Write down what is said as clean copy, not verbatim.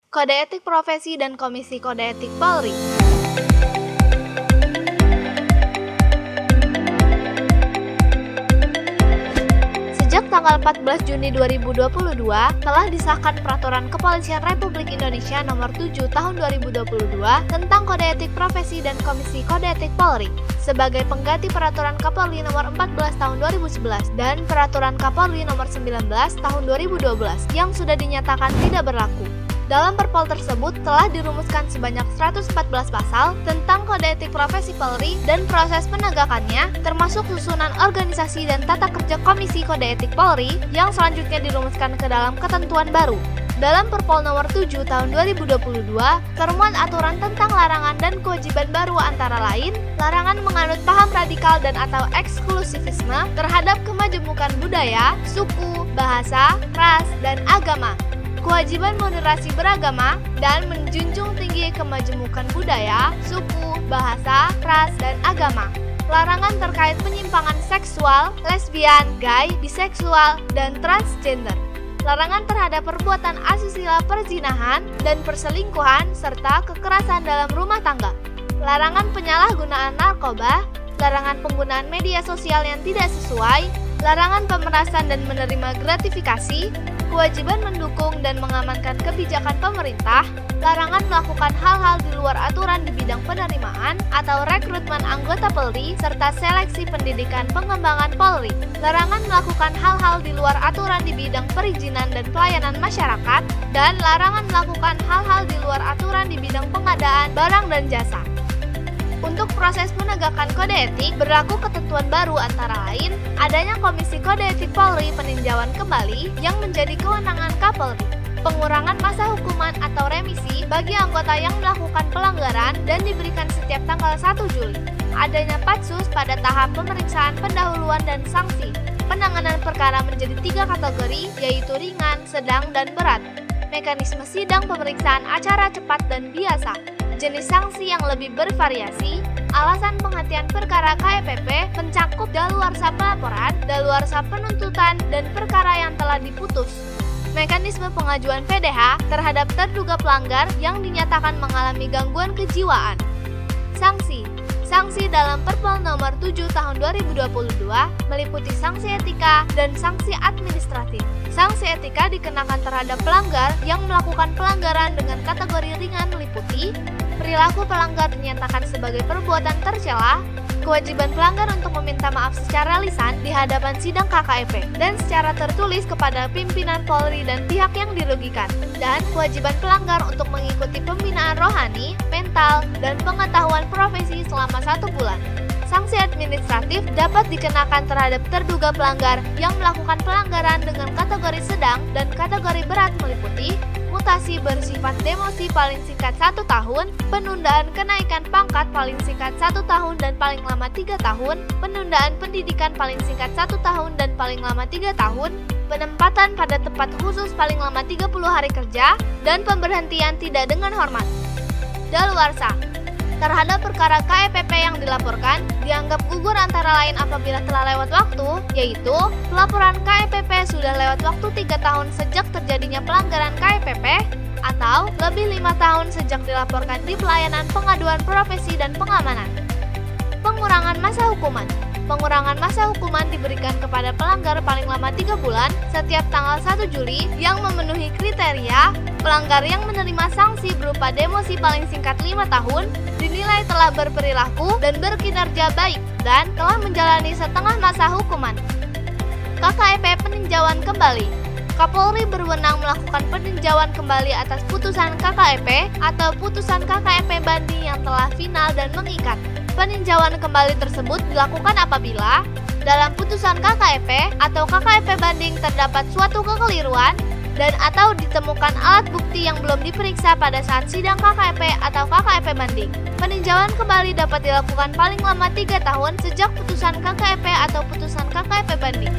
Kode Etik Profesi dan Komisi Kode Etik Polri. Sejak tanggal 14 Juni 2022 telah disahkan Peraturan Kepolisian Republik Indonesia Nomor 7 Tahun 2022 tentang Kode Etik Profesi dan Komisi Kode Etik Polri sebagai pengganti Peraturan Kapolri Nomor 14 Tahun 2011 dan Peraturan Kapolri Nomor 19 Tahun 2012 yang sudah dinyatakan tidak berlaku. Dalam Perpol tersebut telah dirumuskan sebanyak 114 pasal tentang kode etik profesi Polri dan proses penegakannya, termasuk susunan organisasi dan tata kerja Komisi Kode Etik Polri yang selanjutnya dirumuskan ke dalam ketentuan baru. Dalam Perpol Nomor 7 Tahun 2022, termuat aturan tentang larangan dan kewajiban baru antara lain, larangan menganut paham radikal dan atau eksklusivisme terhadap kemajemukan budaya, suku, bahasa, ras, dan agama. Kewajiban moderasi beragama dan menjunjung tinggi kemajemukan budaya, suku, bahasa, ras, dan agama. Larangan terkait penyimpangan seksual, lesbian, gay, biseksual, dan transgender. Larangan terhadap perbuatan asusila perzinahan dan perselingkuhan serta kekerasan dalam rumah tangga. Larangan penyalahgunaan narkoba, larangan penggunaan media sosial yang tidak sesuai, larangan pemerasan dan menerima gratifikasi, kewajiban mendukung dan mengamankan kebijakan pemerintah, larangan melakukan hal-hal di luar aturan di bidang penerimaan atau rekrutmen anggota Polri, serta seleksi pendidikan pengembangan Polri, larangan melakukan hal-hal di luar aturan di bidang perizinan dan pelayanan masyarakat, dan larangan melakukan hal-hal di luar aturan di bidang pengadaan barang dan jasa. Untuk proses penegakan kode etik, berlaku ketentuan baru antara lain adanya Komisi Kode Etik Polri peninjauan kembali yang menjadi kewenangan Kapolri, pengurangan masa hukuman atau remisi bagi anggota yang melakukan pelanggaran dan diberikan setiap tanggal 1 Juli, adanya patsus pada tahap pemeriksaan pendahuluan dan sanksi, penanganan perkara menjadi 3 kategori yaitu ringan, sedang, dan berat, mekanisme sidang pemeriksaan acara cepat dan biasa, jenis sanksi yang lebih bervariasi, alasan penghentian perkara KEPP mencakup daluarsa pelaporan, daluarsa penuntutan, dan perkara yang telah diputus. Mekanisme pengajuan PDH terhadap terduga pelanggar yang dinyatakan mengalami gangguan kejiwaan. Sanksi dalam Perpol Nomor 7 Tahun 2022 meliputi sanksi etika dan sanksi administratif. Sanksi etika dikenakan terhadap pelanggar yang melakukan pelanggaran dengan kategori ringan meliputi perilaku pelanggar dinyatakan sebagai perbuatan tercela, kewajiban pelanggar untuk meminta maaf secara lisan di hadapan sidang KKEP dan secara tertulis kepada pimpinan Polri dan pihak yang dirugikan, dan kewajiban pelanggar untuk mengikuti pembinaan rohani, mental, dan pengetahuan profesi selama 1 bulan. Sanksi administratif dapat dikenakan terhadap terduga pelanggar yang melakukan pelanggaran dengan kategori sedang dan kategori berat meliputi mutasi bersifat demosi paling singkat 1 tahun, penundaan kenaikan pangkat paling singkat 1 tahun dan paling lama 3 tahun, penundaan pendidikan paling singkat 1 tahun dan paling lama 3 tahun, penempatan pada tempat khusus paling lama 30 hari kerja, dan pemberhentian tidak dengan hormat. Daluarsa terhadap perkara KEPP yang dilaporkan dianggap gugur antara lain apabila telah lewat waktu, yaitu pelaporan KEPP sudah lewat waktu 3 tahun sejak terjadinya pelanggaran KEPP atau lebih 5 tahun sejak dilaporkan di pelayanan pengaduan profesi dan pengamanan. Pengurangan masa hukuman. Pengurangan masa hukuman diberikan kepada pelanggar paling lama 3 bulan setiap tanggal 1 Juli yang memenuhi kriteria pelanggar yang menerima sanksi berupa demosi paling singkat 5 tahun, dinilai telah berperilaku dan berkinerja baik, dan telah menjalani setengah masa hukuman. KKEP peninjauan kembali. Kapolri berwenang melakukan peninjauan kembali atas putusan KKEP atau putusan KKEP banding yang telah final dan mengikat. Peninjauan kembali tersebut dilakukan apabila dalam putusan KKEP atau KKEP banding terdapat suatu kekeliruan dan atau ditemukan alat bukti yang belum diperiksa pada saat sidang KKEP atau KKEP banding. Peninjauan kembali dapat dilakukan paling lama 3 tahun sejak putusan KKEP atau putusan KKEP banding.